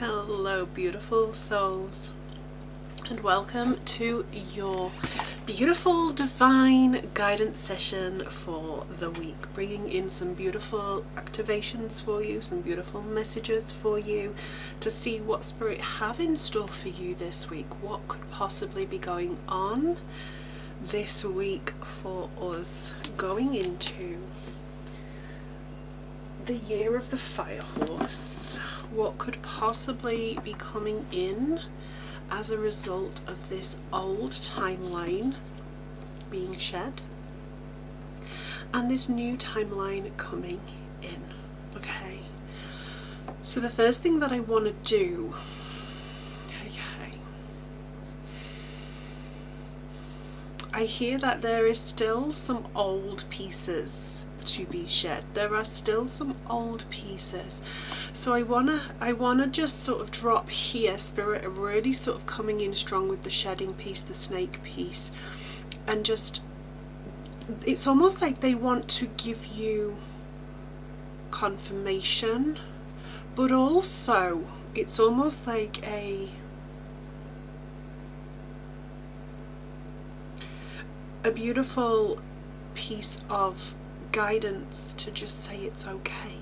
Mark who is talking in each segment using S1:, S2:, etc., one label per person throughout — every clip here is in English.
S1: Hello beautiful souls, and welcome to your beautiful divine guidance session for the week, bringing in some beautiful activations for you, some beautiful messages for you to see what Spirit have in store for you this week, what could possibly be going on this week for us going into the year of the fire horse. What could possibly be coming in as a result of this old timeline being shed and this new timeline coming in. Okay, so the first thing that I want to do, I hear that there is still some old pieces to be shed. There are still some old pieces. So I wanna just sort of drop here, Spirit are really sort of coming in strong with the shedding piece, the snake piece, and just, it's almost like they want to give you confirmation, but also it's almost like a beautiful piece of guidance to just say it's okay.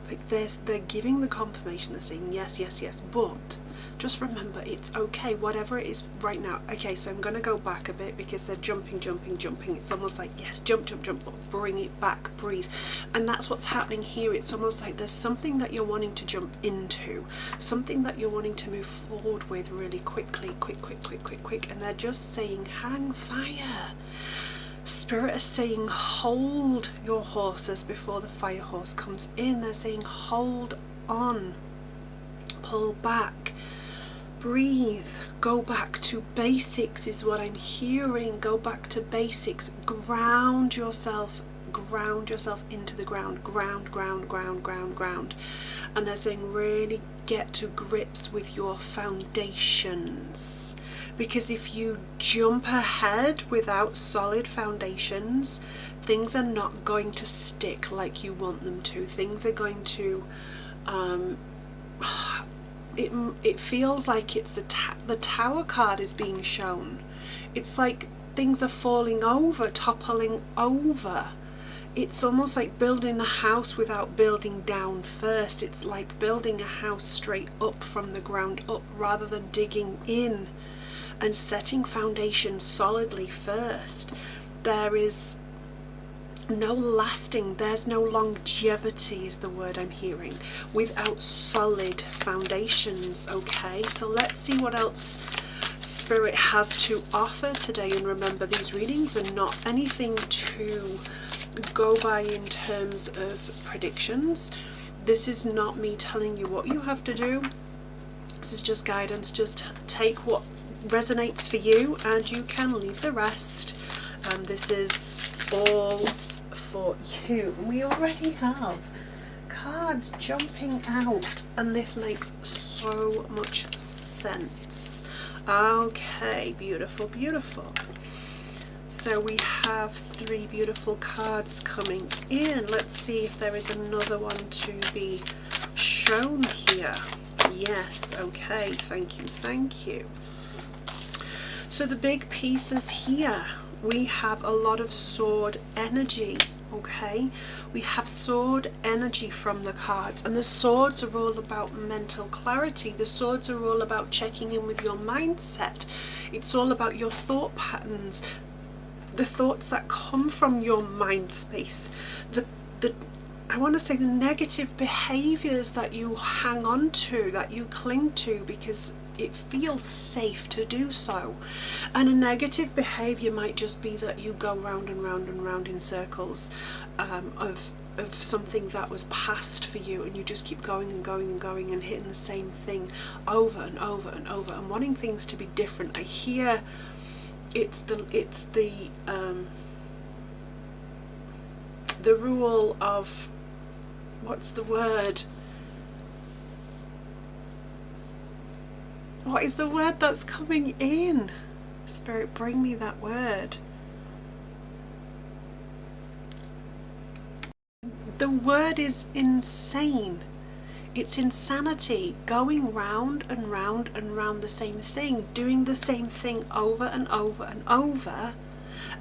S1: Like they're giving the confirmation, they're saying yes, yes, yes, but just remember it's okay, whatever it is right now. Okay, so I'm going to go back a bit because they're jumping. It's almost like, yes, jump, but bring it back, breathe. And that's what's happening here. It's almost like there's something that you're wanting to jump into, something that you're wanting to move forward with really quickly, quick, and they're just saying hang fire. Spirit is saying hold your horses before the fire horse comes in. They're saying hold on, pull back, breathe, go back to basics is what I'm hearing. Go back to basics, ground yourself into the ground, ground. And they're saying really get to grips with your foundations. Because if you jump ahead without solid foundations, things are not going to stick like you want them to. Things are going to, it feels like it's the Tower card is being shown. It's like things are falling over, toppling over. It's almost like building a house without building down first. It's like building a house straight up from the ground up rather than digging in and setting foundation solidly first. There is no lasting, there's no longevity is the word I'm hearing without solid foundations. Okay, so let's see what else Spirit has to offer today. And remember, these readings are not anything to go by in terms of predictions. This is not me telling you what you have to do. This is just guidance. Just take what resonates for you and you can leave the rest. This is all for you. We already have cards jumping out and this makes so much sense. Okay, beautiful. So we have 3 beautiful cards coming in. Let's see if there is another one to be shown here. Yes, okay, thank you. So the big pieces here, we have a lot of sword energy, okay? We have sword energy from the cards, and the swords are all about mental clarity. The swords are all about checking in with your mindset. It's all about your thought patterns, the thoughts that come from your mind space, I want to say the negative behaviors that you hang on to, that you cling to because it feels safe to do so. And a negative behavior might just be that you go round and round in circles of something that was past for you, and you just keep going and hitting the same thing over and over and wanting things to be different. I hear it's the rule of, what's the word? What is the word that's coming in? Spirit, bring me that word. The word is insane. It's insanity, going round and round and round the same thing, doing the same thing over and over and over,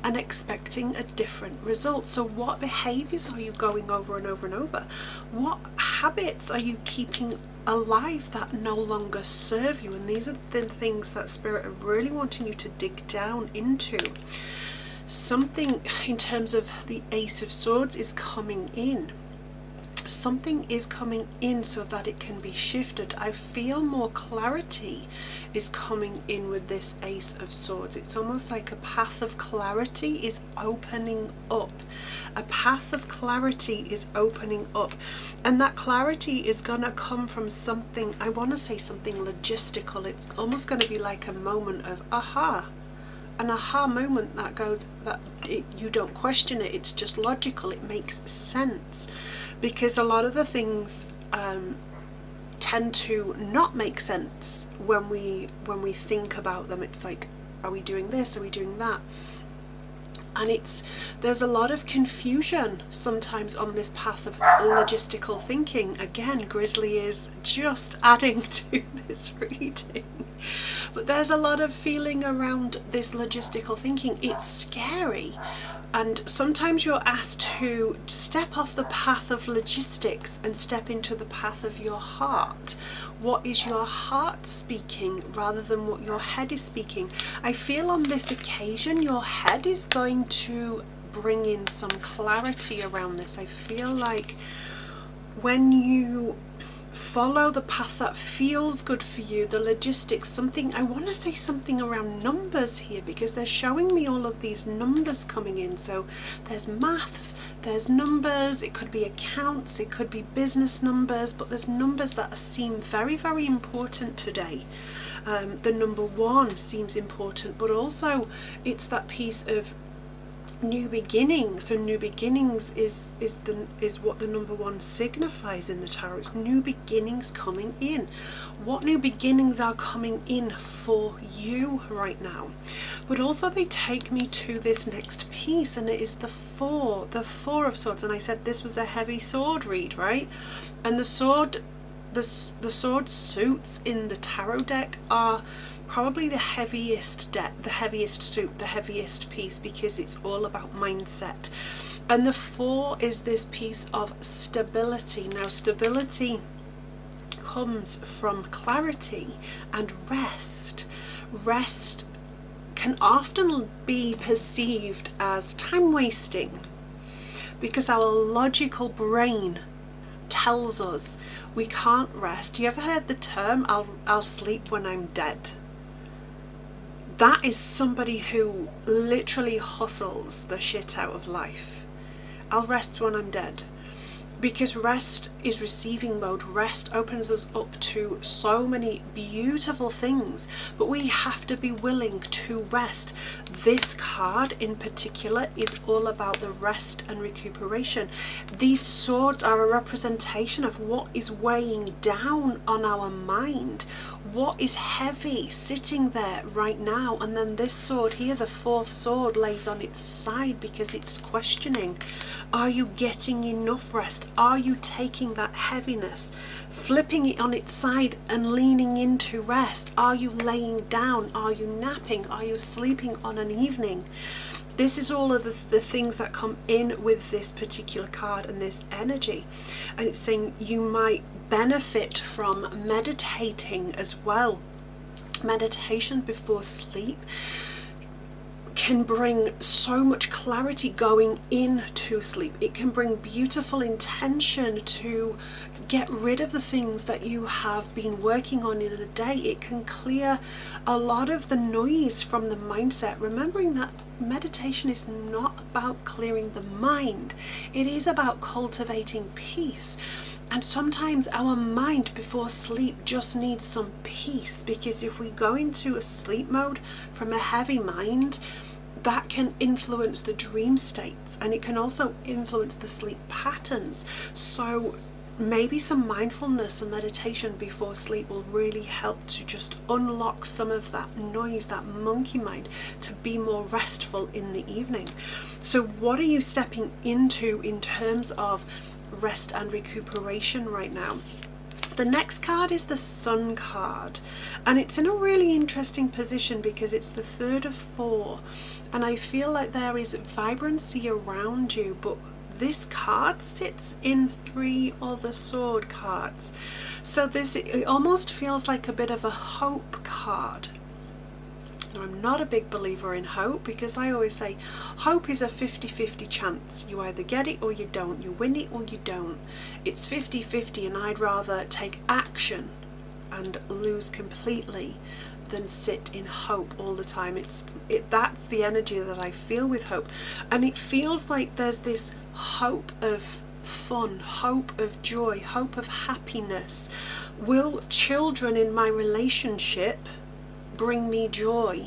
S1: and expecting a different result. So what behaviors are you going over and over and over? What habits are you keeping alive that no longer serve you? And these are the things that Spirit are really wanting you to dig down into. Something in terms of the Ace of Swords is coming in. Something is coming in so that it can be shifted. I feel more clarity is coming in with this Ace of Swords. It's almost like a path of clarity is opening up. A path of clarity is opening up. And that clarity is going to come from something, I want to say something logistical. It's almost going to be like a moment of aha. An aha moment that goes, you don't question it, it's just logical, it makes sense. Because a lot of the things tend to not make sense when we think about them. It's like, are we doing this? Are we doing that? And there's a lot of confusion sometimes on this path of logistical thinking. Again, Grizzly is just adding to this reading. But there's a lot of feeling around this logistical thinking. It's scary. And sometimes you're asked to step off the path of logistics and step into the path of your heart. What is your heart speaking rather than what your head is speaking? I feel on this occasion your head is going to bring in some clarity around this. I feel like when you follow the path that feels good for you, the logistics, something, I want to say something around numbers here, because they're showing me all of these numbers coming in. So there's maths, there's numbers, it could be accounts, it could be business numbers, but there's numbers that seem very, very important today. The number 1 seems important, but also it's that piece of new beginnings. So new beginnings is what the number 1 signifies in the tarot. It's new beginnings coming in. What new beginnings are coming in for you right now? But also they take me to this next piece, and it is the 4 of Swords. And I said this was a heavy sword read, right? And the sword suits in the tarot deck are probably the heaviest suit, the heaviest piece, because it's all about mindset. And the 4 is this piece of stability. Now stability comes from clarity and rest. Rest can often be perceived as time wasting because our logical brain tells us we can't rest. You ever heard the term, I'll sleep when I'm dead? That is somebody who literally hustles the shit out of life. I'll rest when I'm dead. Because rest is receiving mode. Rest opens us up to so many beautiful things, but we have to be willing to rest. This card in particular is all about the rest and recuperation. These swords are a representation of what is weighing down on our mind, what is heavy sitting there right now. And then this sword here, the 4th sword, lays on its side because it's questioning. Are you getting enough rest? Are you taking that heaviness, flipping it on its side and leaning into rest? Are you laying down? Are you napping? Are you sleeping on an evening? This is all of the things that come in with this particular card and this energy. And it's saying you might benefit from meditating as well. Meditation before sleep can bring so much clarity going into sleep. It can bring beautiful intention to get rid of the things that you have been working on in a day. It can clear a lot of the noise from the mindset, remembering that meditation is not about clearing the mind. It is about cultivating peace. And sometimes our mind before sleep just needs some peace, because if we go into a sleep mode from a heavy mind, that can influence the dream states, and it can also influence the sleep patterns. So maybe some mindfulness and meditation before sleep will really help to just unlock some of that noise, that monkey mind, to be more restful in the evening. So what are you stepping into in terms of rest and recuperation right now? The next card is the Sun card, and it's in a really interesting position because it's the third of 4, and I feel like there is vibrancy around you, but this card sits in 3 other sword cards. So it almost feels like a bit of a hope card. Now, I'm not a big believer in hope, because I always say hope is a 50-50 chance. You either get it or you don't. You win it or you don't. It's 50-50, and I'd rather take action and lose completely than sit in hope all the time. That's the energy that I feel with hope, and it feels like there's this hope of fun, hope of joy, hope of happiness. Will children in my relationship bring me joy?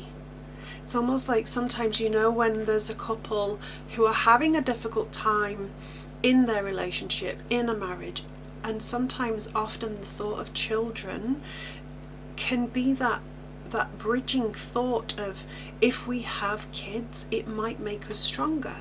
S1: It's almost like sometimes, when there's a couple who are having a difficult time in their relationship, in a marriage, and sometimes often the thought of children can be that bridging thought of, if we have kids, it might make us stronger.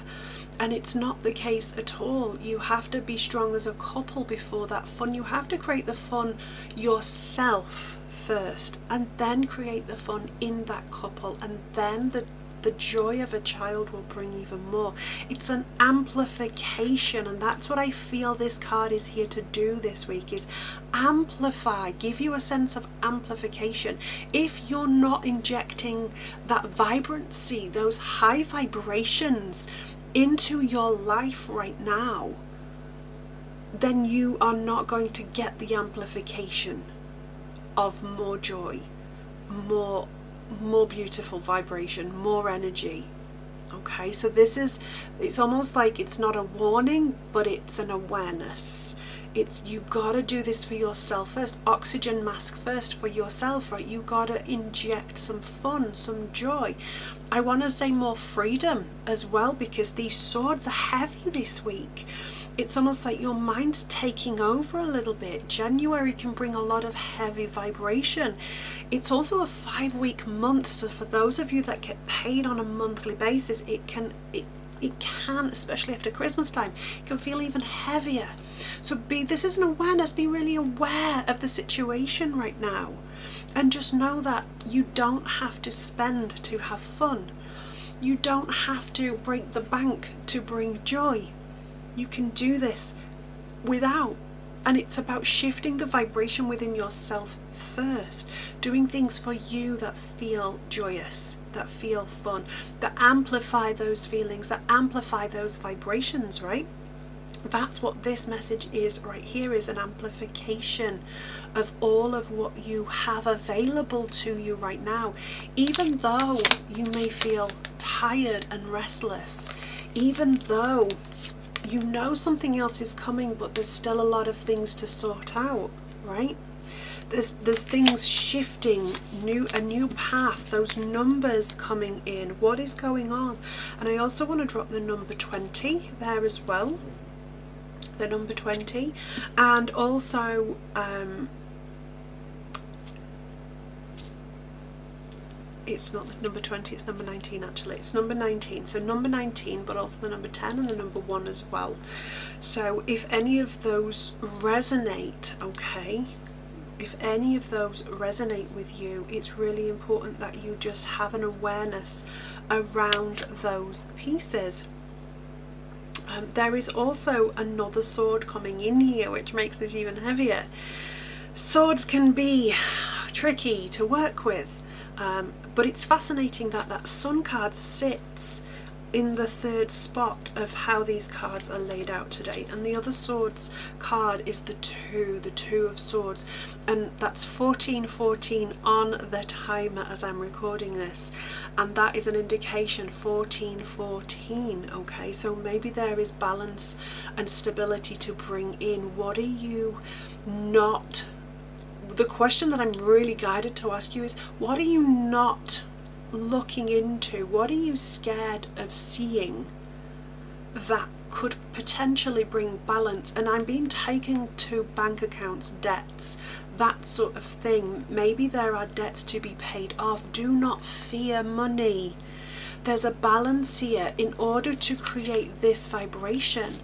S1: And it's not the case at all. You have to be strong as a couple before that fun. You have to create the fun yourself first, and then create the fun in that couple, and then the joy of a child will bring even more. It's an amplification, and that's what I feel this card is here to do this week, is amplify, give you a sense of amplification. If you're not injecting that vibrancy, those high vibrations into your life right now, then you are not going to get the amplification of more joy, more beautiful vibration, more energy. Okay, so it's almost like it's not a warning, but it's an awareness. You gotta do this for yourself first. Oxygen mask first for yourself, right? You gotta inject some fun, some joy. I want to say more freedom as well, because these swords are heavy this week. It's almost like your mind's taking over a little bit. January can bring a lot of heavy vibration. It's also a 5-week month, so for those of you that get paid on a monthly basis, it can, especially after Christmas time, it can feel even heavier. So this is an awareness. Be really aware of the situation right now, and just know that you don't have to spend to have fun. You don't have to break the bank to bring joy. You can do this without. And it's about shifting the vibration within yourself first, doing things for you that feel joyous, that feel fun, that amplify those feelings, that amplify those vibrations, right? That's what this message is right here, is an amplification of all of what you have available to you right now. Even though you may feel tired and restless, even though you know something else is coming, but there's still a lot of things to sort out, right? There's things shifting, a new path, those numbers coming in. What is going on? And I also want to drop the number 20 there as well. The number 20, and also it's not the number 20, it's number 19 actually. It's number 19, so number 19, but also the number 10 and the number 1 as well. So if any of those resonate, okay, if any of those resonate with you, it's really important that you just have an awareness around those pieces. There is also another sword coming in here, which makes this even heavier. Swords can be tricky to work with, but it's fascinating that that Sun card sits in the 3rd spot of how these cards are laid out today, and the other swords card is the 2 of swords, and that's 1414 on the timer as I'm recording this, and that is an indication 1414. Okay, so maybe there is balance and stability to bring in. What are you not, the question that I'm really guided to ask you is, what are you not looking into? What are you scared of seeing that could potentially bring balance? And I'm being taken to bank accounts, debts, that sort of thing. Maybe there are debts to be paid off. Do not fear money. There's a balance here in order to create this vibration.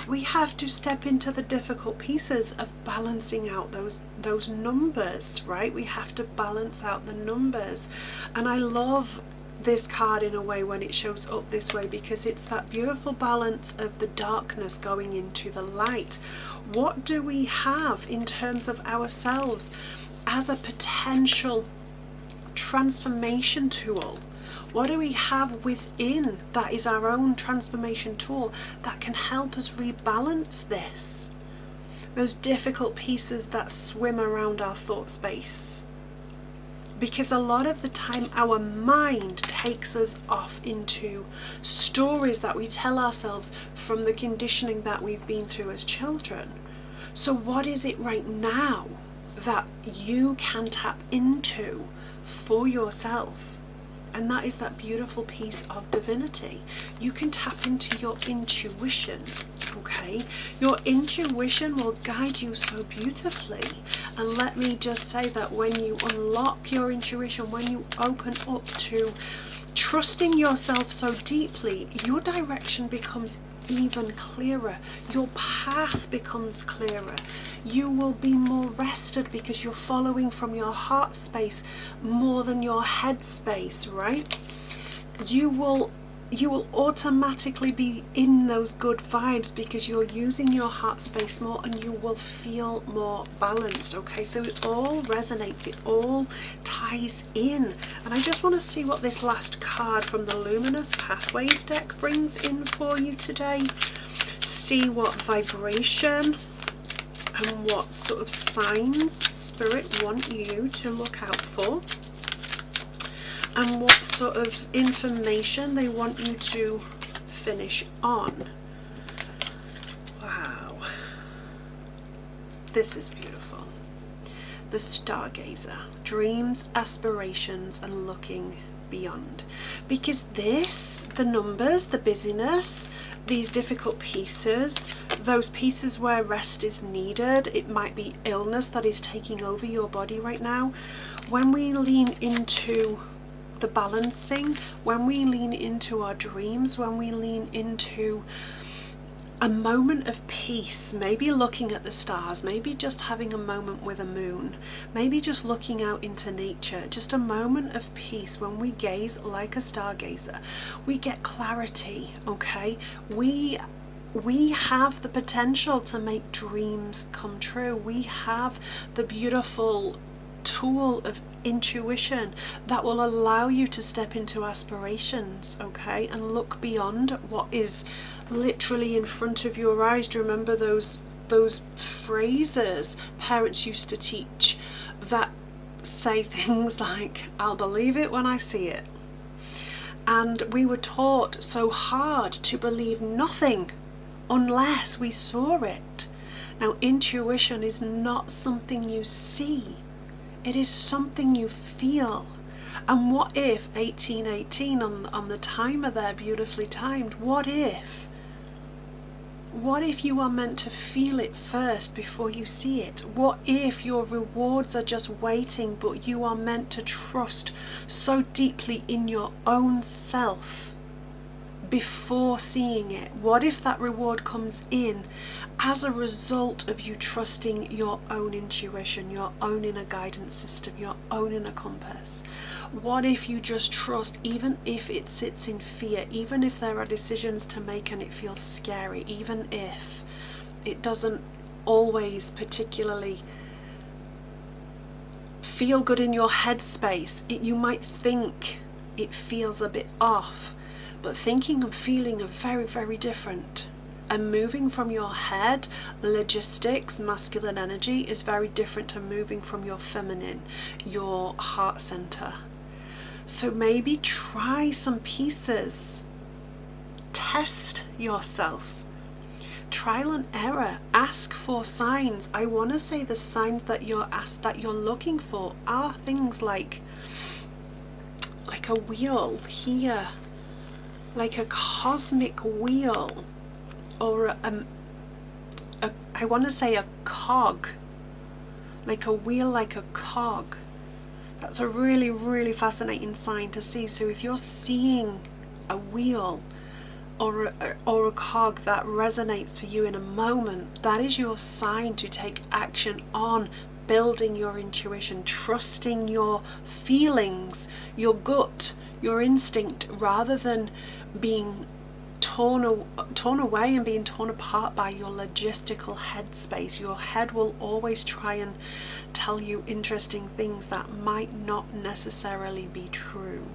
S1: We have to step into the difficult pieces of balancing out those numbers, right? We have to balance out the numbers. And I love this card in a way when it shows up this way, because it's that beautiful balance of the darkness going into the light. What do we have in terms of ourselves as a potential transformation tool? What do we have within that is our own transformation tool that can help us rebalance this? Those difficult pieces that swim around our thought space. Because a lot of the time our mind takes us off into stories that we tell ourselves from the conditioning that we've been through as children. So what is it right now that you can tap into for yourself? And that is that beautiful piece of divinity. You can tap into your intuition, okay? Your intuition will guide you so beautifully. And let me just say that when you unlock your intuition, when you open up to trusting yourself so deeply, your direction becomes even clearer. Your path becomes clearer. You will be more rested because you're following from your heart space more than your head space, right? You will automatically be in those good vibes because you're using your heart space more, and you will feel more balanced, okay? So it all resonates, it all ties in. And I just want to see what this last card from the Luminous Pathways deck brings in for you today. See what vibration and what sort of signs Spirit want you to look out for, and what sort of information they want you to finish on. Wow, this is beautiful. The Stargazer, dreams, aspirations, and looking beyond. Because this, the numbers, the busyness, these difficult pieces, those pieces where rest is needed, it might be illness that is taking over your body right now. When we lean into the balancing, when we lean into our dreams, when we lean into a moment of peace, maybe looking at the stars, maybe just having a moment with a moon, maybe just looking out into nature, just a moment of peace. When we gaze like a stargazer, we get clarity, okay? We have the potential to make dreams come true. We have the beautiful tool of intuition that will allow you to step into aspirations, okay, and look beyond what is literally in front of your eyes. Do you remember those phrases parents used to teach that say things like, I'll believe it when I see it? And we were taught so hard to believe nothing unless we saw it. Now, intuition is not something you see, it is something you feel. And what if 1818 on the timer there, beautifully timed, what if you are meant to feel it first before you see it? What if your rewards are just waiting, but you are meant to trust so deeply in your own self before seeing it? What if that reward comes in as a result of you trusting your own intuition, your own inner guidance system, your own inner compass? What if you just trust, even if it sits in fear, even if there are decisions to make and it feels scary, even if it doesn't always particularly feel good in your headspace? You might think it feels a bit off, but thinking and feeling are very, very different. And moving from your head, logistics, masculine energy, is very different to moving from your feminine, your heart center. So maybe try some pieces. Test yourself. Trial and error. Ask for signs. I want to say the signs that you're looking for are things like a wheel here, like a cosmic wheel, or I want to say a cog, like a wheel, like a cog. That's a really, really fascinating sign to see. So if you're seeing a wheel or a cog that resonates for you in a moment, that is your sign to take action on building your intuition, trusting your feelings, your gut, your instinct, rather than being torn away and being torn apart by your logistical headspace. Your head will always try and tell you interesting things that might not necessarily be true.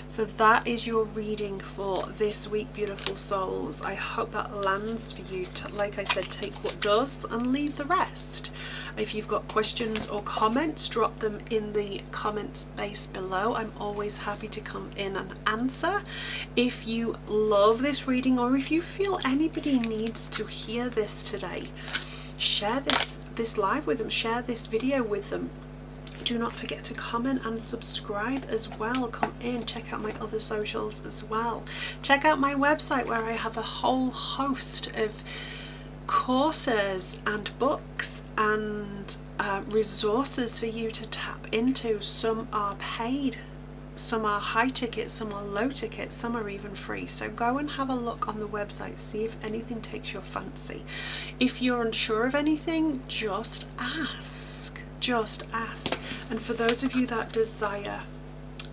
S1: So that is your reading for this week, beautiful souls. I hope that lands for you. Like I said, take what does and leave the rest. If you've got questions or comments, drop them in the comment space below. I'm always happy to come in and answer. If you love this reading, or if you feel anybody needs to hear this today, share this live with them, share this video with them. Do not forget to comment and subscribe as well. Come in, check out my other socials as well. Check out my website, where I have a whole host of courses and books and resources for you to tap into. Some are paid, some are high ticket, some are low ticket, some are even free. So go and have a look on the website, see if anything takes your fancy. If you're unsure of anything, just ask. Just ask. And for those of you that desire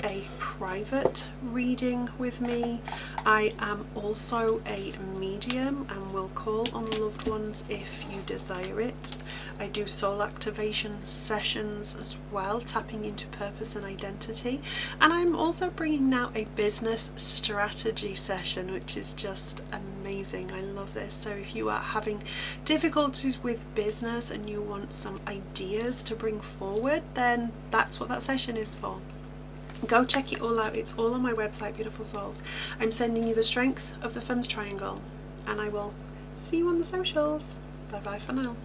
S1: a private reading with me, I am also a medium and will call on loved ones if you desire it. I do soul activation sessions as well, tapping into purpose and identity, and I'm also bringing now a business strategy session, which is just amazing. I love this. So if you are having difficulties with business and you want some ideas to bring forward, then that's what that session is for. Go check it all out. It's all on my website, beautiful souls. I'm sending you the strength of the Femmes Triangle, and I will see you on the socials. Bye bye for now.